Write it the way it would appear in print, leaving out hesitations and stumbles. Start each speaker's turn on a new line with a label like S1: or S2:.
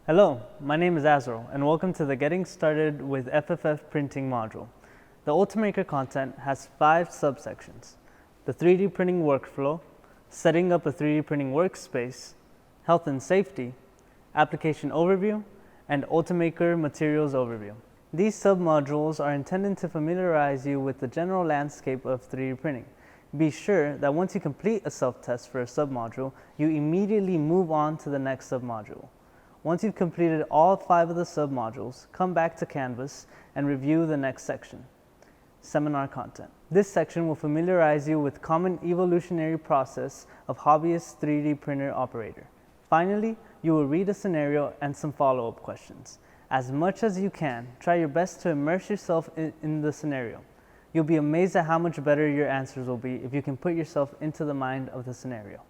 S1: Hello, my name is Azrael, and welcome to the Getting Started with FFF Printing module. The Ultimaker content has 5 subsections: the 3D printing workflow, setting up a 3D printing workspace, health and safety, application overview, and Ultimaker materials overview. These submodules are intended to familiarize you with the general landscape of 3D printing. Be sure that once you complete a self-test for a submodule, you immediately move on to the next submodule. Once you've completed all 5 of the submodules, come back to Canvas and review the next section, Seminar Content. This section will familiarize you with common evolutionary process of hobbyist 3D printer operator. Finally, you will read a scenario and some follow-up questions. As much as you can, try your best to immerse yourself in the scenario. You'll be amazed at how much better your answers will be if you can put yourself into the mind of the scenario.